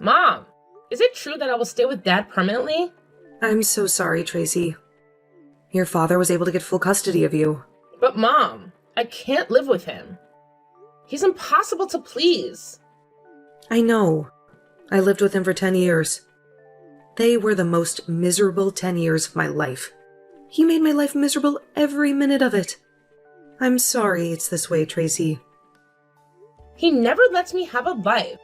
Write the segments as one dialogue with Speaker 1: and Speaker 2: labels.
Speaker 1: Mom, is it true that I will stay with Dad permanently?
Speaker 2: I'm so sorry, Tracy. Your father was able to get full custody of you.
Speaker 1: But Mom, I can't live with him. He's impossible to please.
Speaker 2: I know. I lived with him for 10 years. They were the most miserable 10 years of my life. He made my life miserable every minute of it. I'm sorry it's this way, Tracy.
Speaker 1: He never lets me have a life.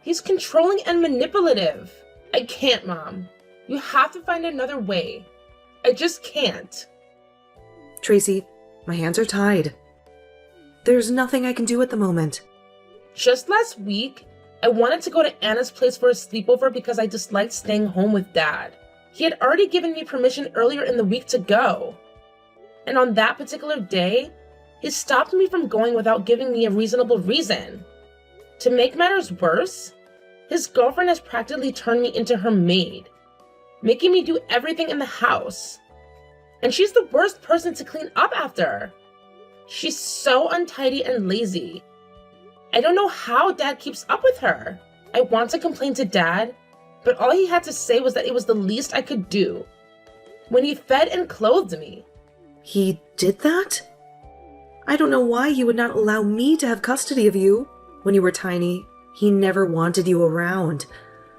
Speaker 1: He's controlling and manipulative. I can't, Mom. You have to find another way. I just can't.
Speaker 2: Tracy, my hands are tied. There's nothing I can do at the moment.
Speaker 1: Just last week, I wanted to go to Anna's place for a sleepover because I disliked staying home with Dad. He had already given me permission earlier in the week to go. And on that particular day, he stopped me from going without giving me a reasonable reason. To make matters worse, his girlfriend has practically turned me into her maid, making me do everything in the house. And she's the worst person to clean up after. She's so untidy and lazy. I don't know how Dad keeps up with her. I want to complain to Dad, but all he had to say was that it was the least I could do. When he fed and clothed me.
Speaker 2: He did that? I don't know why he would not allow me to have custody of you. When you were tiny, he never wanted you around,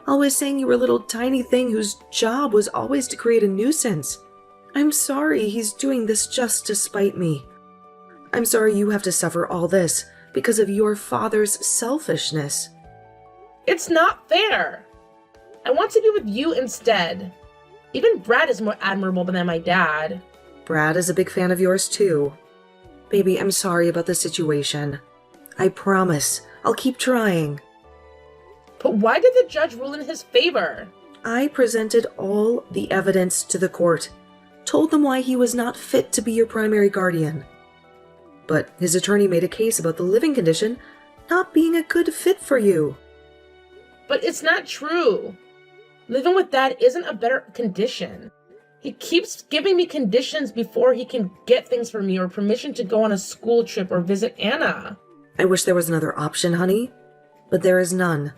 Speaker 2: always saying you were a little tiny thing whose job was always to create a nuisance. I'm sorry he's doing this just to spite me. I'm sorry you have to suffer all this because of your father's selfishness.
Speaker 1: It's not fair. I want to be with you instead. Even Brad is more admirable than my dad.
Speaker 2: Brad is a big fan of yours too. Baby, I'm sorry about the situation. I promise I'll keep trying.
Speaker 1: But why did the judge rule in his favor?
Speaker 2: I presented all the evidence to the court, told them why he was not fit to be your primary guardian. But his attorney made a case about the living condition not being a good fit for you.
Speaker 1: But it's not true. Living with Dad isn't a better condition. He keeps giving me conditions before he can get things from me or permission to go on a school trip or visit Anna.
Speaker 2: I wish there was another option, honey, but there is none.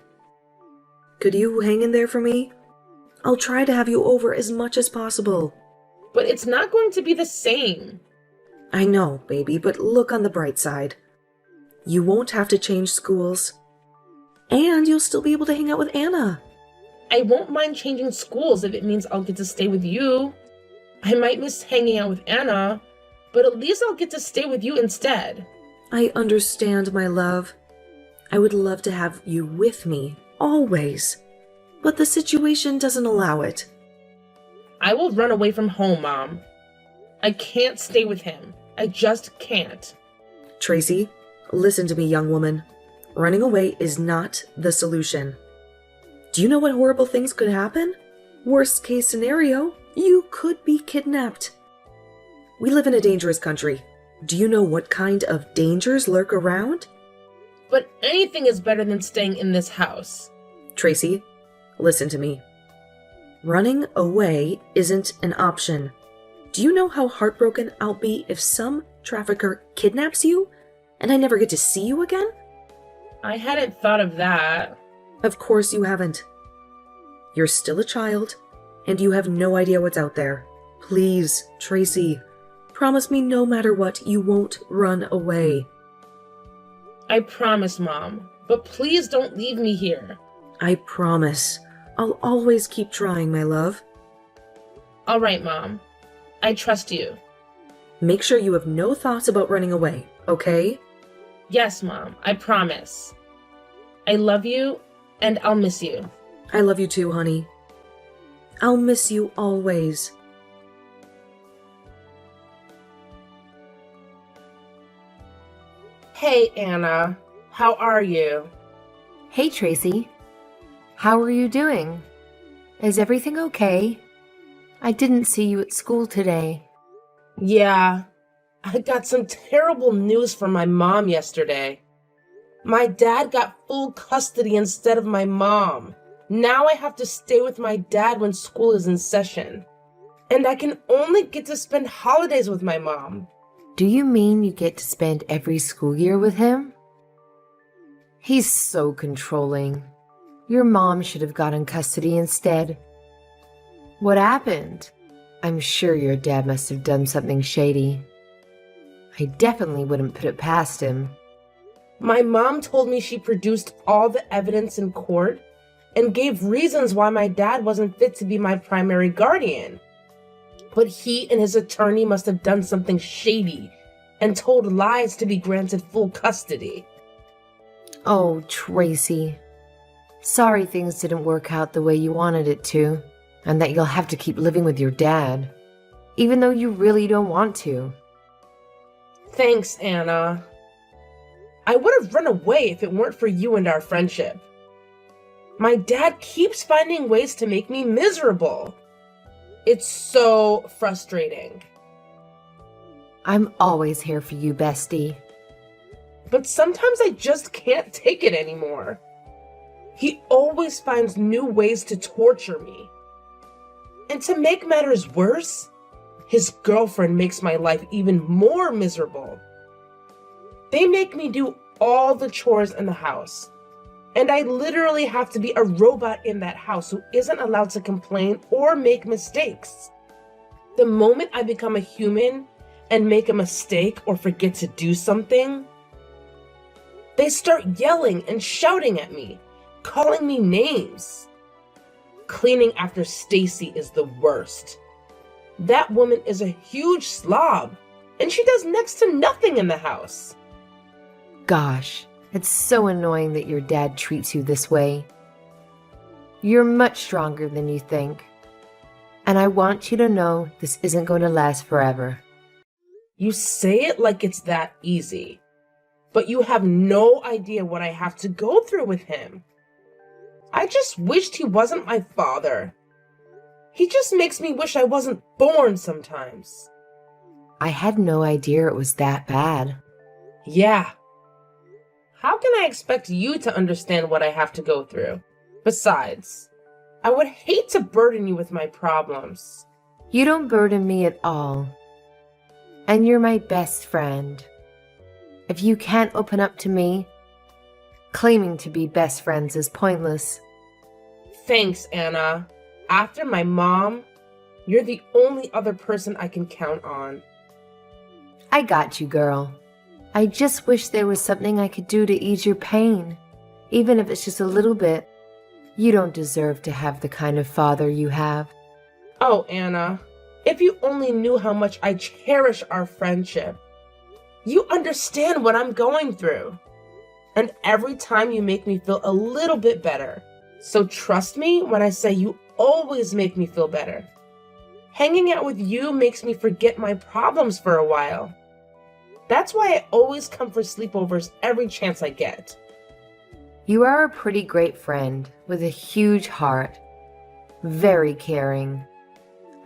Speaker 2: Could you hang in there for me? I'll try to have you over as much as possible.
Speaker 1: But it's not going to be the same.
Speaker 2: I know, baby, but look on the bright side. You won't have to change schools. And you'll still be able to hang out with Anna.
Speaker 1: I won't mind changing schools if it means I'll get to stay with you. I might miss hanging out with Anna, but at least I'll get to stay with you instead.
Speaker 2: I understand, my love. I would love to have you with me, always. But the situation doesn't allow it.
Speaker 1: I will run away from home, Mom. I can't stay with him. I just can't.
Speaker 2: Tracy, listen to me, young woman. Running away is not the solution. Do you know what horrible things could happen? Worst case scenario, you could be kidnapped. We live in a dangerous country. Do you know what kind of dangers lurk around?
Speaker 1: But anything is better than staying in this house.
Speaker 2: Tracy, listen to me. Running away isn't an option. Do you know how heartbroken I'll be if some trafficker kidnaps you and I never get to see you again?
Speaker 1: I hadn't thought of that.
Speaker 2: Of course you haven't. You're still a child, and you have no idea what's out there. Please, Tracy, promise me no matter what, you won't run away.
Speaker 1: I promise, Mom. But please don't leave me here.
Speaker 2: I promise. I'll always keep trying, my love.
Speaker 1: All right, Mom. I trust you.
Speaker 2: Make sure you have no thoughts about running away, okay?
Speaker 1: Yes, Mom. I promise. I love you, and I'll miss you.
Speaker 2: I love you too, honey. I'll miss you always.
Speaker 1: Hey, Anna. How are you?
Speaker 3: Hey, Tracy. How are you doing? Is everything okay? I didn't see you at school today.
Speaker 1: Yeah. I got some terrible news from my mom yesterday. My dad got full custody instead of my mom. Now I have to stay with my dad when school is in session. And I can only get to spend holidays with my mom.
Speaker 3: Do you mean you get to spend every school year with him? He's so controlling. Your mom should have gotten custody instead. What happened? I'm sure your dad must have done something shady. I definitely wouldn't put it past him.
Speaker 1: My mom told me she produced all the evidence in court and gave reasons why my dad wasn't fit to be my primary guardian. But he and his attorney must have done something shady and told lies to be granted full custody.
Speaker 3: Oh, Tracy. Sorry things didn't work out the way you wanted it to, and that you'll have to keep living with your dad, even though you really don't want to.
Speaker 1: Thanks, Anna. I would have run away if it weren't for you and our friendship. My dad keeps finding ways to make me miserable. It's so frustrating.
Speaker 3: I'm always here for you, bestie.
Speaker 1: But sometimes I just can't take it anymore. He always finds new ways to torture me. And to make matters worse, his girlfriend makes my life even more miserable. They make me do all the chores in the house, and I literally have to be a robot in that house who isn't allowed to complain or make mistakes. The moment I become a human and make a mistake or forget to do something, they start yelling and shouting at me, calling me names. Cleaning after Stacy is the worst. That woman is a huge slob, and she does next to nothing in the house.
Speaker 3: Gosh, it's so annoying that your dad treats you this way. You're much stronger than you think. And I want you to know this isn't going to last forever.
Speaker 1: You say it like it's that easy, but you have no idea what I have to go through with him. I just wished he wasn't my father. He just makes me wish I wasn't born sometimes.
Speaker 3: I had no idea it was that bad.
Speaker 1: Yeah. How can I expect you to understand what I have to go through? Besides, I would hate to burden you with my problems.
Speaker 3: You don't burden me at all. And you're my best friend. If you can't open up to me, claiming to be best friends is pointless.
Speaker 1: Thanks, Anna. After my mom, you're the only other person I can count on.
Speaker 3: I got you, girl. I just wish there was something I could do to ease your pain, even if it's just a little bit. You don't deserve to have the kind of father you have.
Speaker 1: Oh, Anna, if you only knew how much I cherish our friendship. You understand what I'm going through. And every time you make me feel a little bit better. So trust me when I say you always make me feel better. Hanging out with you makes me forget my problems for a while. That's why I always come for sleepovers every chance I get.
Speaker 3: You are a pretty great friend with a huge heart. Very caring.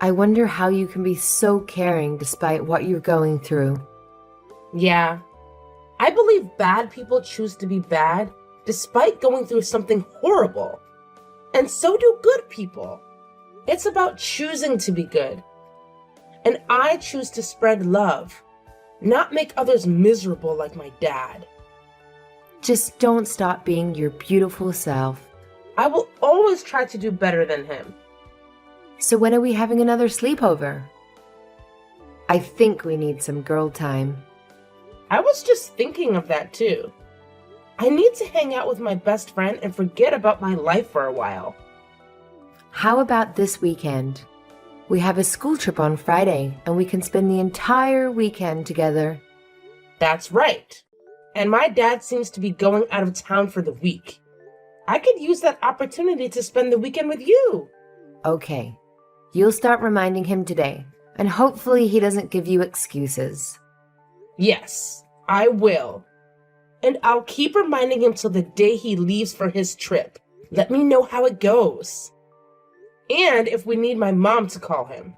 Speaker 3: I wonder how you can be so caring despite what you're going through.
Speaker 1: Yeah. I believe bad people choose to be bad despite going through something horrible. And so do good people. It's about choosing to be good. And I choose to spread love, not make others miserable like my dad.
Speaker 3: Just don't stop being your beautiful self.
Speaker 1: I will always try to do better than him.
Speaker 3: So when are we having another sleepover? I think we need some girl time.
Speaker 1: I was just thinking of that too. I need to hang out with my best friend and forget about my life for a while.
Speaker 3: How about this weekend? We have a school trip on Friday, and we can spend the entire weekend together.
Speaker 1: That's right. And my dad seems to be going out of town for the week. I could use that opportunity to spend the weekend with you.
Speaker 3: Okay. You'll start reminding him today, and hopefully he doesn't give you excuses.
Speaker 1: Yes, I will. And I'll keep reminding him till the day he leaves for his trip. Let me know how it goes. And if we need my mom to call him.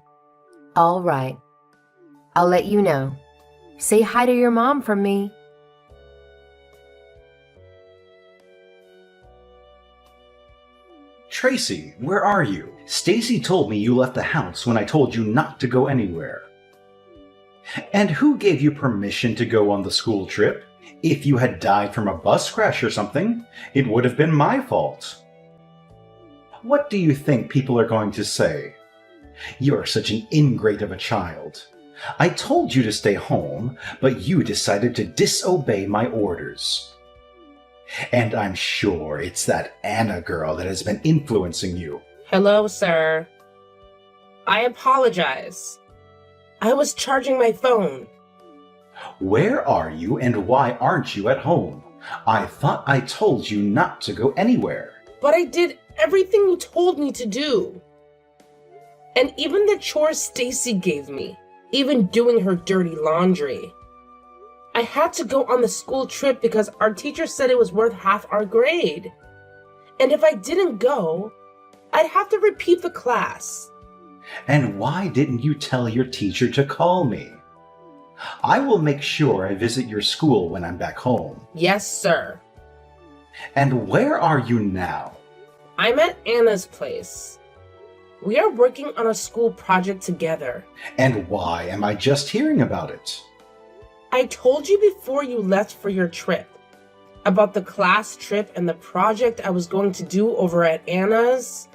Speaker 3: All right. I'll let you know. Say hi to your mom from me.
Speaker 4: Tracy, where are you? Stacy told me you left the house when I told you not to go anywhere. And who gave you permission to go on the school trip? If you had died from a bus crash or something, it would have been my fault. What do you think people are going to say? You're such an ingrate of a child. I told you to stay home, but you decided to disobey my orders. And I'm sure it's that Anna girl that has been influencing you.
Speaker 1: Hello, sir. I apologize. I was charging my phone.
Speaker 4: Where are you and why aren't you at home? I thought I told you not to go anywhere.
Speaker 1: But I did everything you told me to do. And even the chores Stacy gave me, even doing her dirty laundry. I had to go on the school trip because our teacher said it was worth half our grade. And if I didn't go, I'd have to repeat the class.
Speaker 4: And why didn't you tell your teacher to call me? I will make sure I visit your school when I'm back home.
Speaker 1: Yes, sir.
Speaker 4: And where are you now?
Speaker 1: I'm at Anna's place. We are working on a school project together.
Speaker 4: And why am I just hearing about it?
Speaker 1: I told you before you left for your trip about the class trip and the project I was going to do over at Anna's.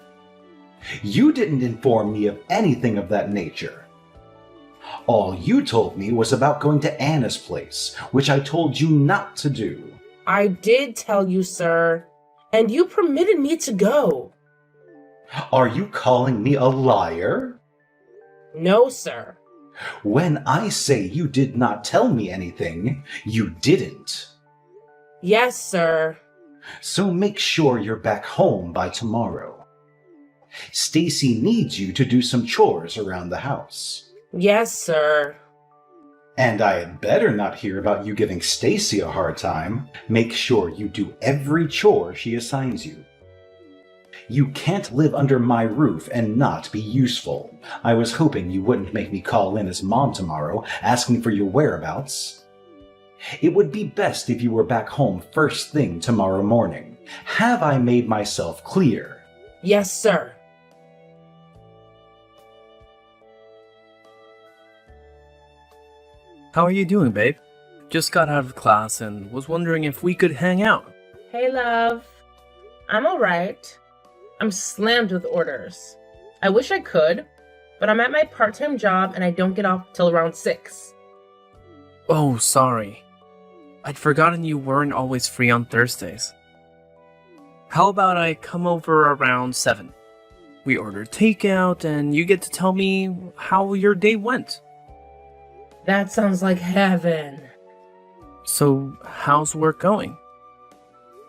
Speaker 4: You didn't inform me of anything of that nature. All you told me was about going to Anna's place, which I told you not to do.
Speaker 1: I did tell you, sir, and you permitted me to go.
Speaker 4: Are you calling me a liar?
Speaker 1: No, sir.
Speaker 4: When I say you did not tell me anything, you didn't.
Speaker 1: Yes, sir.
Speaker 4: So make sure you're back home by tomorrow. Stacy needs you to do some chores around the house.
Speaker 1: Yes, sir.
Speaker 4: And I had better not hear about you giving Stacy a hard time. Make sure you do every chore she assigns you. You can't live under my roof and not be useful. I was hoping you wouldn't make me call in as mom tomorrow, asking for your whereabouts. It would be best if you were back home first thing tomorrow morning. Have I made myself clear?
Speaker 1: Yes, sir.
Speaker 5: How are you doing, babe? Just got out of class and was wondering if we could hang out.
Speaker 1: Hey, love. I'm alright. I'm slammed with orders. I wish I could, but I'm at my part-time job and I don't get off till around 6.
Speaker 5: Oh, sorry. I'd forgotten you weren't always free on Thursdays. How about I come over around 7? We order takeout and you get to tell me how your day went.
Speaker 1: That sounds like heaven.
Speaker 5: So, how's work going?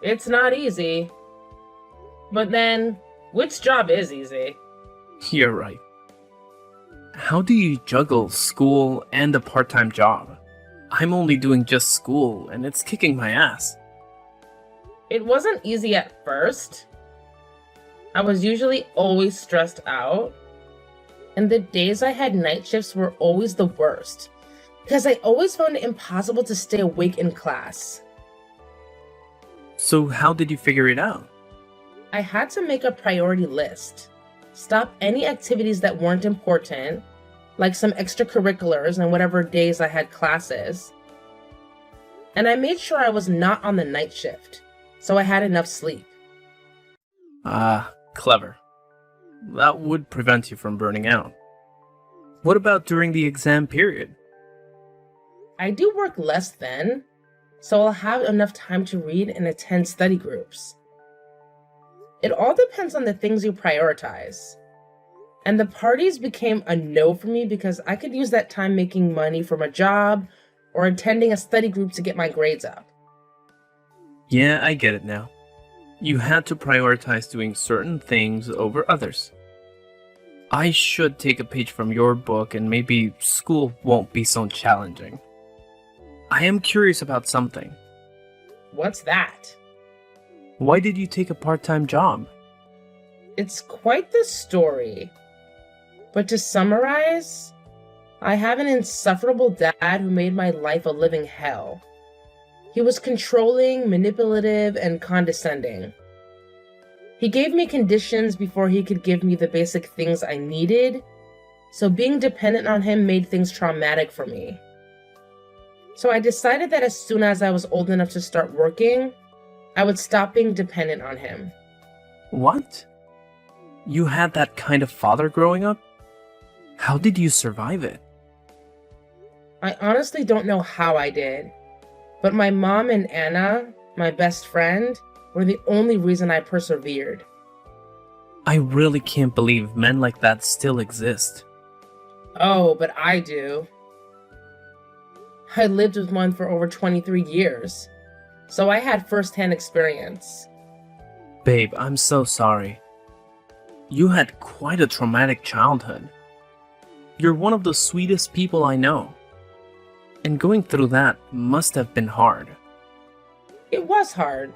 Speaker 1: It's not easy. But then, which job is easy?
Speaker 5: You're right. How do you juggle school and a part-time job? I'm only doing just school, and it's kicking my ass.
Speaker 1: It wasn't easy at first. I was usually always stressed out. And the days I had night shifts were always the worst, because I always found it impossible to stay awake in class.
Speaker 5: So how did you figure it out?
Speaker 1: I had to make a priority list, stop any activities that weren't important, like some extracurriculars and whatever days I had classes. And I made sure I was not on the night shift, so I had enough sleep.
Speaker 5: Ah, clever. That would prevent you from burning out. What about during the exam period?
Speaker 1: I do work less then, so I'll have enough time to read and attend study groups. It all depends on the things you prioritize. And the parties became a no for me because I could use that time making money from a job or attending a study group to get my grades up.
Speaker 5: Yeah, I get it now. You had to prioritize doing certain things over others. I should take a page from your book and maybe school won't be so challenging. I am curious about something.
Speaker 1: What's that?
Speaker 5: Why did you take a part-time job?
Speaker 1: It's quite the story. But to summarize, I have an insufferable dad who made my life a living hell. He was controlling, manipulative, and condescending. He gave me conditions before he could give me the basic things I needed, so being dependent on him made things traumatic for me. So I decided that as soon as I was old enough to start working, I would stop being dependent on him.
Speaker 5: What? You had that kind of father growing up? How did you survive it?
Speaker 1: I honestly don't know how I did, but my mom and Anna, my best friend, were the only reason I persevered.
Speaker 5: I really can't believe men like that still exist.
Speaker 1: Oh, but I do. I lived with one for over 23 years, so I had first-hand experience.
Speaker 5: Babe, I'm so sorry. You had quite a traumatic childhood. You're one of the sweetest people I know. And going through that must have been hard.
Speaker 1: It was hard,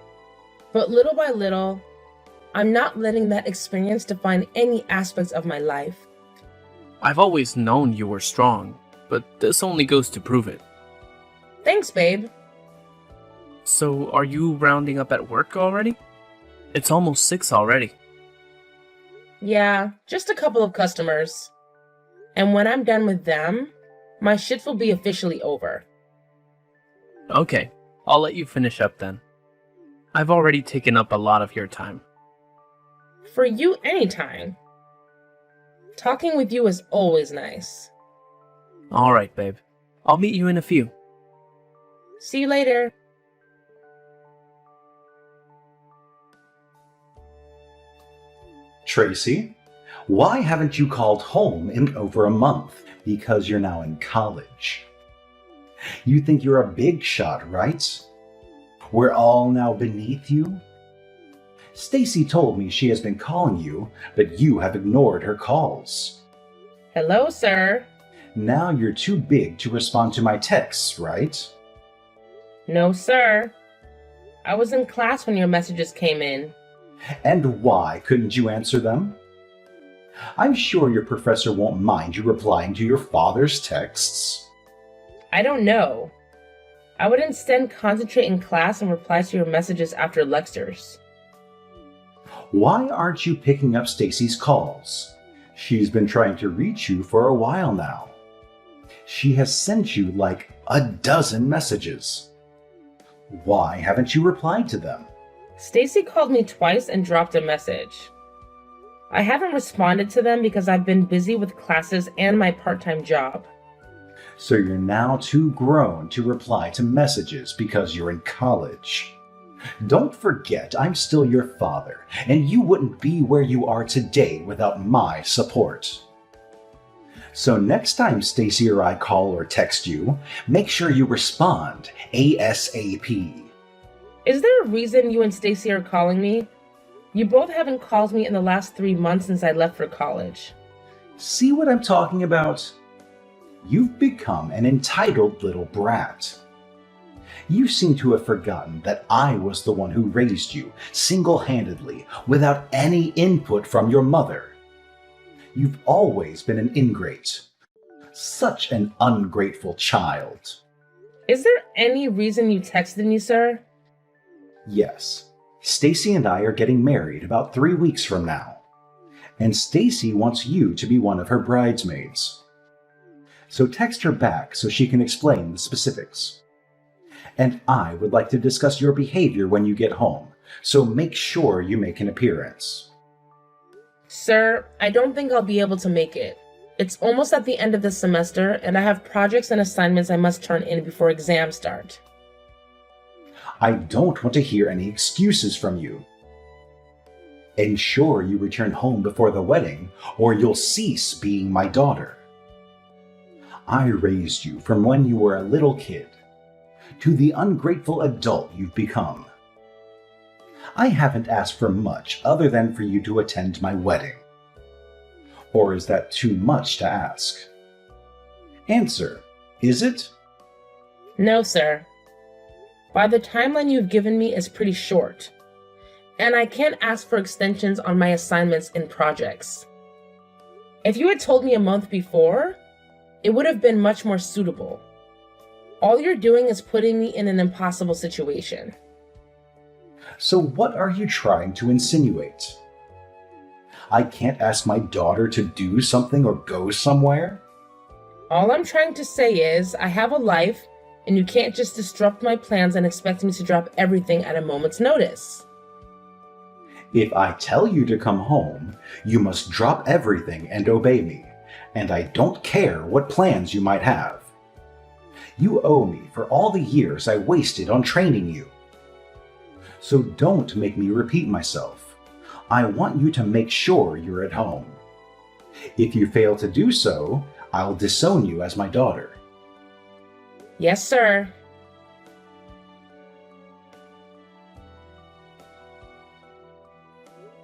Speaker 1: but little by little, I'm not letting that experience define any aspects of my life.
Speaker 5: I've always known you were strong, but this only goes to prove it.
Speaker 1: Thanks, babe.
Speaker 5: So, are you rounding up at work already? It's almost 6 already.
Speaker 1: Yeah, just a couple of customers. And when I'm done with them, my shift will be officially over.
Speaker 5: Okay, I'll let you finish up then. I've already taken up a lot of your time.
Speaker 1: For you, anytime. Talking with you is always nice.
Speaker 5: Alright, babe. I'll meet you in a few.
Speaker 1: See you later.
Speaker 4: Tracy, why haven't you called home in over a month? Because you're now in college. You think you're a big shot, right? We're all now beneath you? Stacy told me she has been calling you, but you have ignored her calls.
Speaker 1: Hello, sir.
Speaker 4: Now you're too big to respond to my texts, right?
Speaker 1: No, sir. I was in class when your messages came in.
Speaker 4: And why couldn't you answer them? I'm sure your professor won't mind you replying to your father's texts.
Speaker 1: I don't know. I would instead concentrate in class and reply to your messages after lectures.
Speaker 4: Why aren't you picking up Stacy's calls? She's been trying to reach you for a while now. She has sent you like a dozen messages. Why haven't you replied to them?
Speaker 1: Stacy called me twice and dropped a message. I haven't responded to them because I've been busy with classes and my part-time job.
Speaker 4: So you're now too grown to reply to messages because you're in college. Don't forget, I'm still your father, and you wouldn't be where you are today without my support. So next time Stacy or I call or text you, make sure you respond ASAP.
Speaker 1: Is there a reason you and Stacy are calling me? You both haven't called me in the last 3 months since I left for college.
Speaker 4: See what I'm talking about? You've become an entitled little brat. You seem to have forgotten that I was the one who raised you single-handedly without any input from your mother. You've always been an ingrate. Such an ungrateful child.
Speaker 1: Is there any reason you texted me, sir?
Speaker 4: Yes, Stacy and I are getting married about 3 weeks from now. And Stacy wants you to be one of her bridesmaids. So text her back so she can explain the specifics. And I would like to discuss your behavior when you get home, so make sure you make an appearance.
Speaker 1: Sir, I don't think I'll be able to make it. It's almost at the end of the semester, and I have projects and assignments I must turn in before exams start.
Speaker 4: I don't want to hear any excuses from you. Ensure you return home before the wedding, or you'll cease being my daughter. I raised you from when you were a little kid to the ungrateful adult you've become. I haven't asked for much other than for you to attend my wedding. Or is that too much to ask? Answer, is it?
Speaker 1: No, sir. By the timeline you've given me is pretty short, and I can't ask for extensions on my assignments and projects. If you had told me a month before, it would have been much more suitable. All you're doing is putting me in an impossible situation.
Speaker 4: So what are you trying to insinuate? I can't ask my daughter to do something or go somewhere?
Speaker 1: All I'm trying to say is, I have a life, and you can't just disrupt my plans and expect me to drop everything at a moment's notice.
Speaker 4: If I tell you to come home, you must drop everything and obey me, and I don't care what plans you might have. You owe me for all the years I wasted on training you. So don't make me repeat myself. I want you to make sure you're at home. If you fail to do so, I'll disown you as my daughter.
Speaker 1: Yes, sir.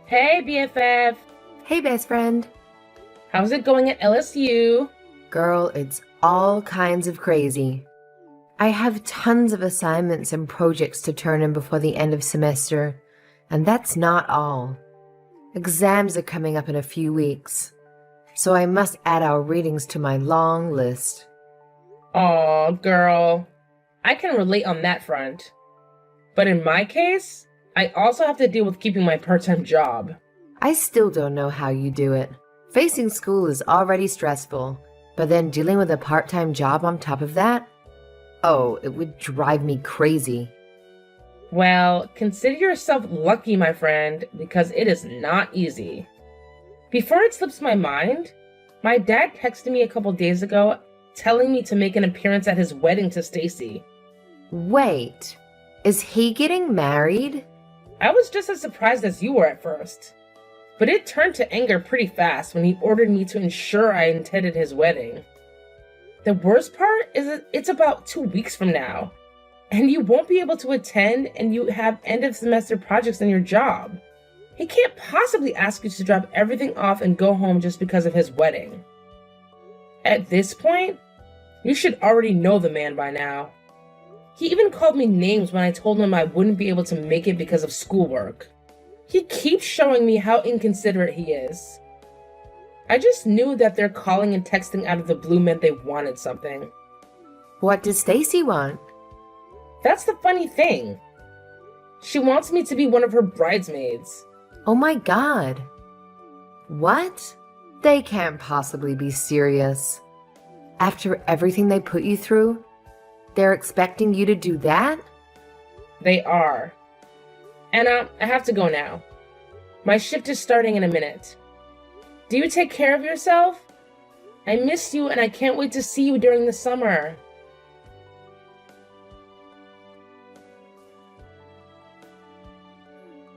Speaker 1: Hey, BFF.
Speaker 3: Hey, best friend.
Speaker 1: How's it going at LSU?
Speaker 3: Girl, it's all kinds of crazy. I have tons of assignments and projects to turn in before the end of semester, and that's not all. Exams are coming up in a few weeks, so I must add our readings to my long list.
Speaker 1: Aw, girl. I can relate on that front. But in my case, I also have to deal with keeping my part-time job.
Speaker 3: I still don't know how you do it. Facing school is already stressful, but then dealing with a part-time job on top of that? Oh, it would drive me crazy.
Speaker 1: Well, consider yourself lucky, my friend, because it is not easy. Before it slips my mind, my dad texted me a couple days ago telling me to make an appearance at his wedding to Stacy.
Speaker 3: Wait, is he getting married?
Speaker 1: I was just as surprised as you were at first, but it turned to anger pretty fast when he ordered me to ensure I attended his wedding. The worst part is that it's about 2 weeks from now, and you won't be able to attend and you have end of semester projects in your job. He can't possibly ask you to drop everything off and go home just because of his wedding. At this point, you should already know the man by now. He even called me names when I told him I wouldn't be able to make it because of schoolwork. He keeps showing me how inconsiderate he is. I just knew that their calling and texting out of the blue meant they wanted something.
Speaker 3: What does Stacy want?
Speaker 1: That's the funny thing. She wants me to be one of her bridesmaids.
Speaker 3: Oh my god. What? They can't possibly be serious. After everything they put you through, they're expecting you to do that?
Speaker 1: They are. Anna, I have to go now. My shift is starting in a minute. Do you take care of yourself? I miss you and I can't wait to see you during the summer.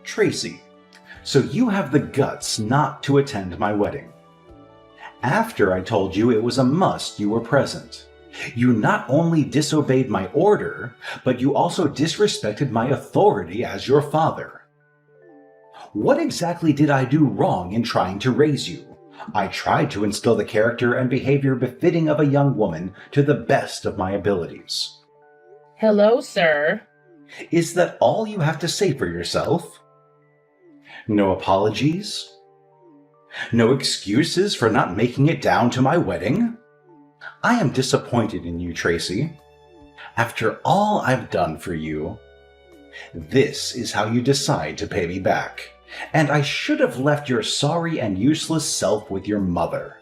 Speaker 4: Tracy, so you have the guts not to attend my wedding. After I told you it was a must you were present, you not only disobeyed my order, but you also disrespected my authority as your father. What exactly did I do wrong in trying to raise you? I tried to instill the character and behavior befitting of a young woman to the best of my abilities.
Speaker 1: Hello, sir.
Speaker 4: Is that all you have to say for yourself? No apologies? No excuses for not making it down to my wedding? I am disappointed in you, Tracy. After all I've done for you, this is how you decide to pay me back. And I should have left your sorry and useless self with your mother.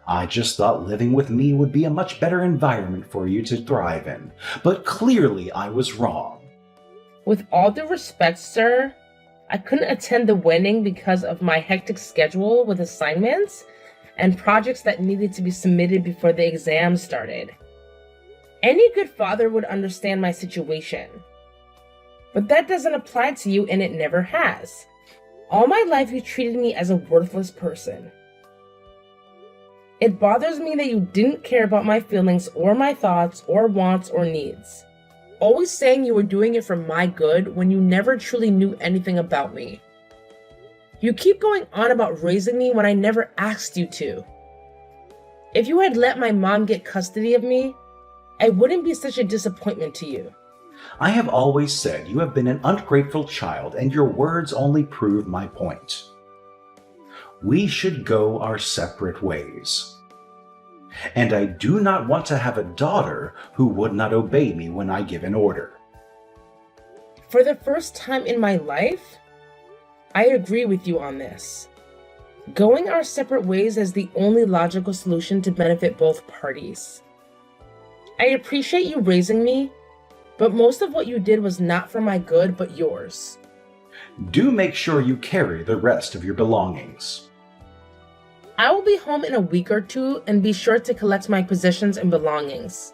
Speaker 4: I just thought living with me would be a much better environment for you to thrive in, but clearly I was wrong.
Speaker 1: With all due respect, sir, I couldn't attend the wedding because of my hectic schedule with assignments and projects that needed to be submitted before the exam started. Any good father would understand my situation. But that doesn't apply to you, and it never has. All my life you treated me as a worthless person. It bothers me that you didn't care about my feelings or my thoughts or wants or needs. Always saying you were doing it for my good when you never truly knew anything about me. You keep going on about raising me when I never asked you to. If you had let my mom get custody of me, I wouldn't be such a disappointment to you.
Speaker 4: I have always said you have been an ungrateful child, and your words only prove my point. We should go our separate ways. And I do not want to have a daughter who would not obey me when I give an order.
Speaker 1: For the first time in my life, I agree with you on this. Going our separate ways is the only logical solution to benefit both parties. I appreciate you raising me, but most of what you did was not for my good, but yours.
Speaker 4: Do make sure you carry the rest of your belongings.
Speaker 1: I will be home in a week or two and be sure to collect my possessions and belongings.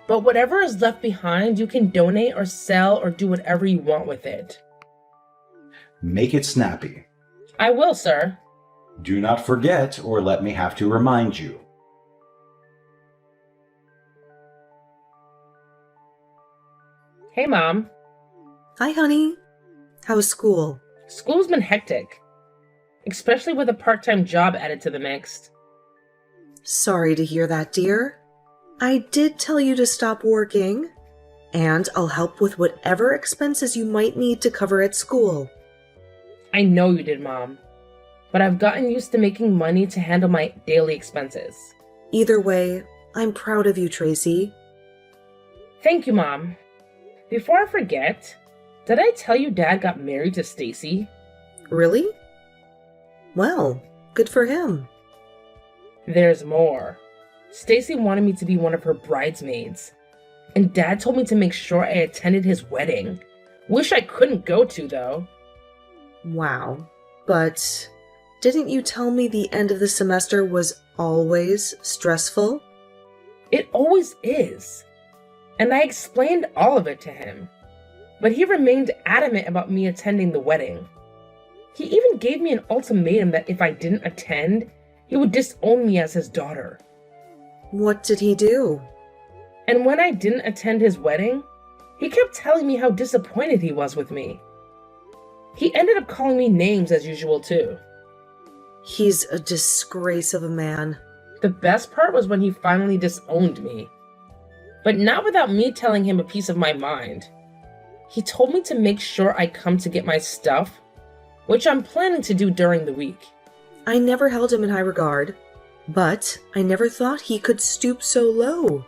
Speaker 1: But whatever is left behind, you can donate or sell or do whatever you want with it.
Speaker 4: Make it snappy.
Speaker 1: I will, sir.
Speaker 4: Do not forget, or let me have to remind you.
Speaker 1: Hey, Mom.
Speaker 2: Hi, honey. How's school?
Speaker 1: School's been hectic, especially with a part-time job added to the mix.
Speaker 2: Sorry to hear that, dear. I did tell you to stop working, and I'll help with whatever expenses you might need to cover at school.
Speaker 1: I know you did, Mom, but I've gotten used to making money to handle my daily expenses.
Speaker 2: Either way, I'm proud of you, Tracy.
Speaker 1: Thank you, Mom. Before I forget, did I tell you Dad got married to Stacy?
Speaker 2: Really? Well, good for him.
Speaker 1: There's more. Stacy wanted me to be one of her bridesmaids, and Dad told me to make sure I attended his wedding. Wish I couldn't go to, though.
Speaker 2: Wow. But didn't you tell me the end of the semester was always stressful?
Speaker 1: It always is. And I explained all of it to him. But he remained adamant about me attending the wedding. He even gave me an ultimatum that if I didn't attend, he would disown me as his daughter.
Speaker 2: What did he do?
Speaker 1: And when I didn't attend his wedding, he kept telling me how disappointed he was with me. He ended up calling me names as usual, too.
Speaker 2: He's a disgrace of a man.
Speaker 1: The best part was when he finally disowned me. But not without me telling him a piece of my mind. He told me to make sure I come to get my stuff, which I'm planning to do during the week.
Speaker 2: I never held him in high regard, but I never thought he could stoop so low.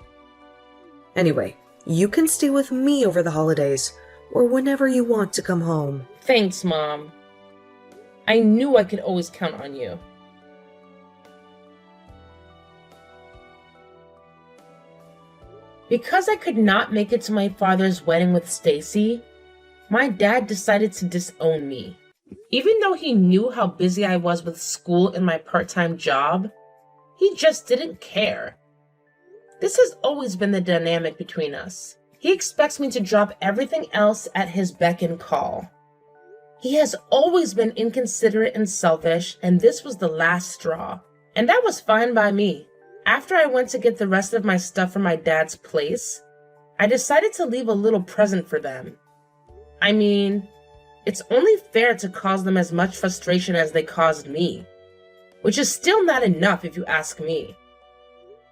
Speaker 2: Anyway, you can stay with me over the holidays, or whenever you want to come home.
Speaker 1: Thanks, Mom. I knew I could always count on you. Because I could not make it to my father's wedding with Stacy, my dad decided to disown me. Even though he knew how busy I was with school and my part-time job, he just didn't care. This has always been the dynamic between us. He expects me to drop everything else at his beck and call. He has always been inconsiderate and selfish, and this was the last straw. And that was fine by me. After I went to get the rest of my stuff from my dad's place, I decided to leave a little present for them. I mean, it's only fair to cause them as much frustration as they caused me, which is still not enough if you ask me.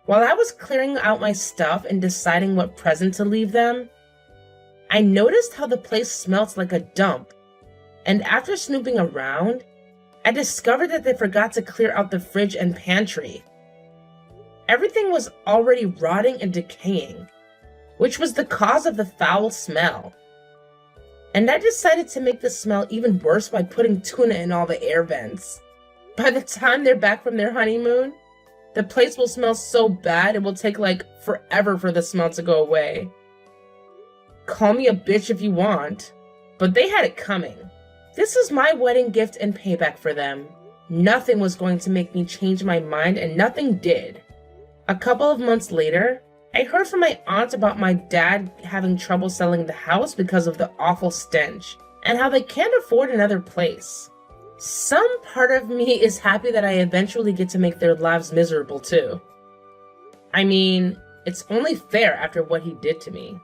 Speaker 1: While I was clearing out my stuff and deciding what present to leave them, I noticed how the place smelt like a dump, and after snooping around, I discovered that they forgot to clear out the fridge and pantry. Everything was already rotting and decaying, which was the cause of the foul smell. And I decided to make the smell even worse by putting tuna in all the air vents. By the time they're back from their honeymoon, the place will smell so bad it will take forever for the smell to go away. Call me a bitch if you want, but they had it coming. This is my wedding gift and payback for them. Nothing was going to make me change my mind, and nothing did. A couple of months later, I heard from my aunt about my dad having trouble selling the house because of the awful stench, and how they can't afford another place. Some part of me is happy that I eventually get to make their lives miserable too. I mean, it's only fair after what he did to me.